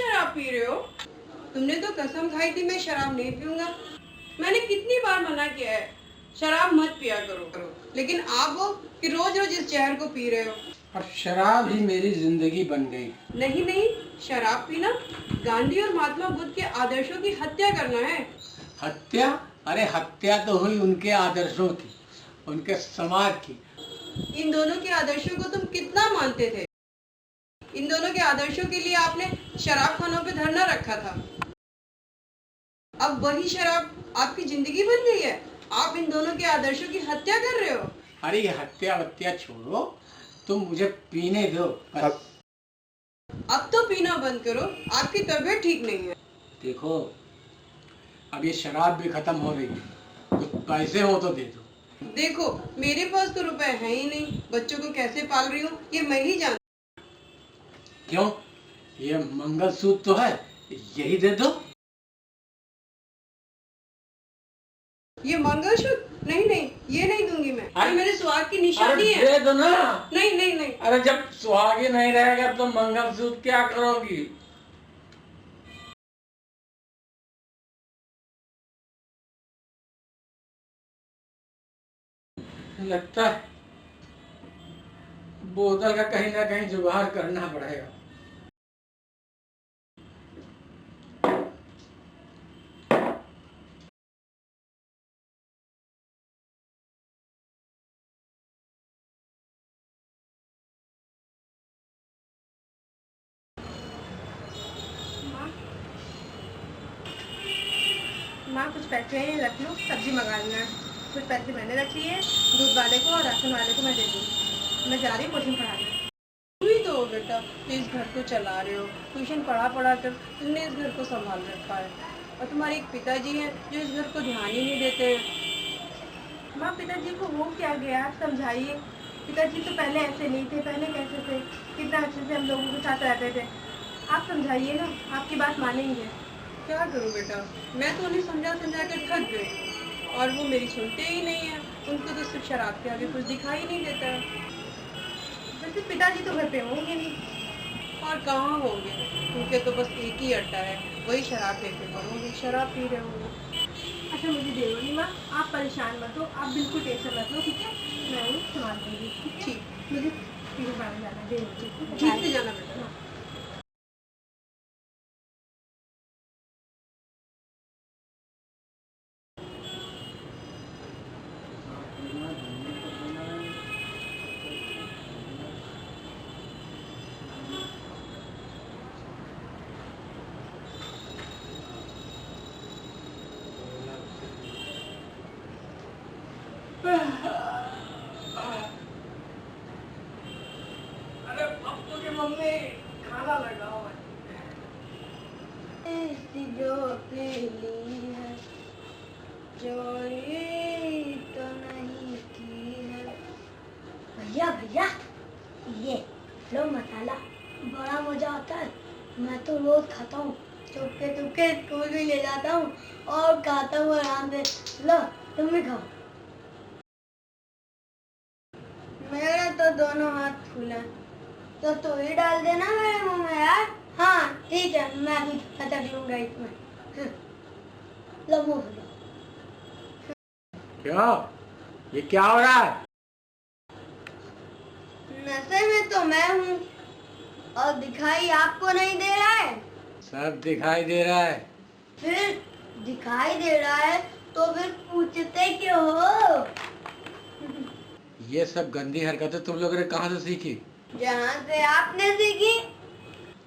शराब पी रहे हो? तुमने तो कसम खाई थी मैं शराब नहीं पीऊंगा। मैंने कितनी बार मना किया है शराब मत पिया करो, लेकिन आप हो कि रोज रोज इस जहर को पी रहे हो। अब शराब ही मेरी जिंदगी बन गई। नहीं नहीं, शराब पीना गांधी और महात्मा बुद्ध के आदर्शों की हत्या करना है। हत्या? अरे हत्या तो हुई उनके आदर्शों की, उनके समाज की। इन दोनों के आदर्शों को तुम कितना मानते थे? इन दोनों के आदर्शों के लिए आपने शराब खानों पे धरना रखा था। अब वही शराब आपकी जिंदगी बन गई है। आप इन दोनों के आदर्शों की हत्या कर रहे हो। अरे ये हत्या वत्या छोड़ो, तुम मुझे पीने दो बस। अब तो पीना बंद करो, आपकी तबीयत ठीक नहीं है। देखो अब ये शराब भी खत्म हो रही है, कुछ पैसे हो तो दे दो। देखो मेरे पास तो रुपए है ही नहीं, बच्चों को कैसे पाल रही हूँ ये मैं ही जानती। क्यों? ये मंगलसूत्र तो है, यही दे दो। ये मंगलसूत्र? नहीं नहीं, ये नहीं दूंगी मैं। ये मेरे सुहाग की निशानी है। दे दो ना। नहीं नहीं नहीं। अरे जब सुहागी नहीं रहेगा तो मंगलसूत्र क्या करोगी? लगता है बोतल का कहीं ना कहीं जुगाड़ करना पड़ेगा। माँ कुछ पैसे रख लो, सब्जी मंगा लेना। कुछ पैसे मैंने रख लिए, दूध वाले को और राशन वाले को मैं दे दूँगी। मैं जा रही हूँ ट्यूशन पढ़ाने। तुम ही तो हो बेटा, तो इस घर को चला रहे हो। ट्यूशन पढ़ा कर तुमने इस घर को संभाल रखा है, और तुम्हारे एक पिताजी हैं जो इस घर को ध्यान ही नहीं देते हैं। माँ पिताजी को हो क्या गया, आप समझाइए। पिताजी तो पहले ऐसे नहीं थे, पहले कैसे थे, कितना अच्छे से हम लोगों के साथ रहते थे। आप समझाइए ना, आपकी बात मानेंगे। क्या करूं बेटा, मैं तो उन्हें समझा कर थक गई और वो मेरी सुनते ही नहीं है। उनको तो सिर्फ शराब के आगे कुछ दिखाई नहीं देता है। वैसे पिताजी तो घर पे होंगे नहीं, और कहाँ होंगे, उनके तो बस एक ही अड्डा है, वही शराब पीते होंगे, शराब पी रहे होंगे। अच्छा मुझे देवनी माँ, आप परेशान मत हो, आप बिल्कुल टेंशन मत लो, ठीक है? मैं हूँ, संभाल दूँगी। ठीक, मुझे ट्यूशन पढ़ाने जाना है, ठीक से जाना बेटा। अरे पप्पू की मम्मी खाना लगाओ। जो पीली है चोरी तो नहीं की है। भैया भैया ये लो मसाला, बड़ा मजा आता है। मैं तो रोज खाता हूँ, चुपके चुपके स्कूल भी ले जाता हूँ और खाता हूँ आराम से। लो तुम भी खाओ। मेरा तो दोनों हाथ फूला, तो तू ही डाल देना मेरे मुंह में यार। हाँ ठीक है, मैं भी खटक लूंगा इसमें। लो मुंह लो। क्या? ये क्या हो रहा है? नशे में तो मैं हूँ और दिखाई आपको नहीं दे रहा है। सब दिखाई दे रहा है। फिर दिखाई दे रहा है तो फिर पूछते क्यों हो? ये सब गंदी हरकतें तुम लोगों ने कहाँ से सीखी? जहाँ से आपने सीखी।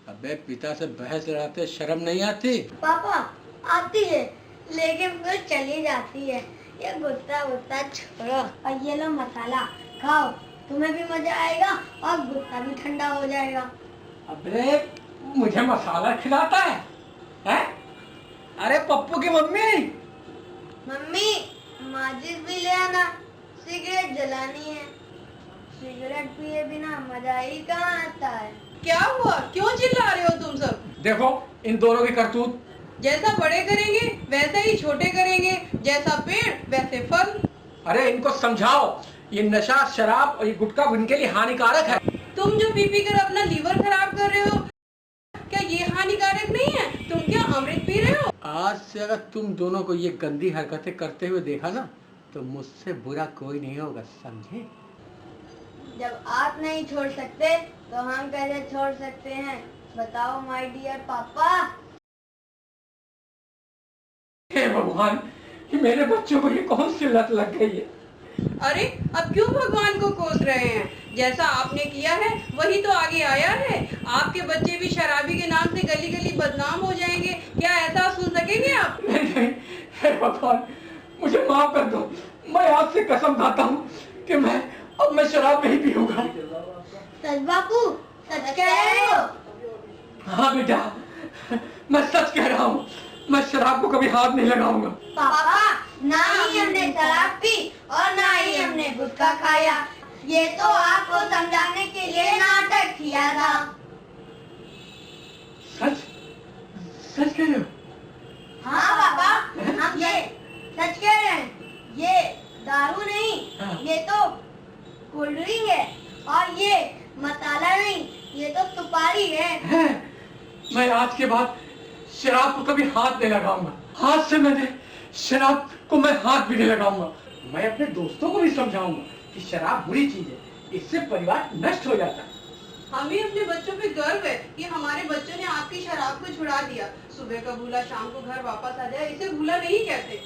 अबे पिता से बहस लड़ाते शर्म नहीं आती? पापा आती है, लेकिन फिर चली जाती है। ये गुस्सा गुस्सा छोड़ो और ये लो मसाला खाओ, तुम्हें भी मजा आएगा और गुस्सा भी ठंडा हो जाएगा। अबे मुझे मसाला खिलाता है, हैं? अरे पप्पू की मम्मी। मम्मी माचिस भी ले आना, सिगरेट जलानी है। सिगरेट पिए बिना मजा ही कहाँ आता है। क्या हुआ, क्यों चिल्ला रहे हो तुम सब? देखो इन दोनों की करतूत। जैसा बड़े करेंगे वैसा ही छोटे करेंगे, जैसा पेड़ वैसे फल। अरे इनको समझाओ, ये नशा शराब और ये गुटखा इनके लिए हानिकारक है। तुम जो पी पी कर अपना लीवर खराब कर रहे हो, क्या ये हानिकारक नहीं? आज से अगर तुम दोनों को ये गंदी हरकतें करते हुए देखा ना तो मुझसे बुरा कोई नहीं होगा, समझे? जब आप नहीं छोड़ सकते तो हम कैसे छोड़ सकते हैं? बताओ माय डियर पापा। हे भगवान, कि मेरे बच्चों को ये कौन सी लत लग गई है? अरे अब क्यों भगवान को कोस रहे हैं? जैसा आपने किया है वही तो आगे आया है। आपके बच्चे भी शराबी के नाम से गली गली बदनाम हो जाएंगे। क्या ऐसा सुन सकेंगे आप? नहीं नहीं, हे भगवान, मुझे माफ कर दो। मैं आज से कसम खाता हूँ कि मैं शराब नहीं पीऊंगा। सच बापू, सच कह रहे हो? हाँ बेटा, मैं सच कह रहा हूँ। मैं शराब को कभी हाथ नहीं लगाऊंगा। पापा, ना ही हमने शराब पी और ना ही हमने गुटखा खाया। ये तो आपको समझाने के लिए नाटक किया था। सच सच कह रहे हो? हाँ पापा, हम ये सच कह रहे हैं। ये दारू नहीं, ये तो कोल्ड ड्रिंक है। और ये मसाला नहीं, ये तो सुपारी है। मैं आज के बाद शराब को कभी हाथ नहीं लगाऊंगा। हाथ से मैंने शराब को मैं हाथ भी नहीं लगाऊंगा। मैं अपने दोस्तों को भी समझाऊंगा कि शराब बुरी चीज है, इससे परिवार नष्ट हो जाता है। हमें अपने बच्चों पे गर्व है कि हमारे बच्चों ने आपकी शराब को छुड़ा दिया। सुबह का भूला शाम को घर वापस आ जाए, इसे भूला नहीं कहते।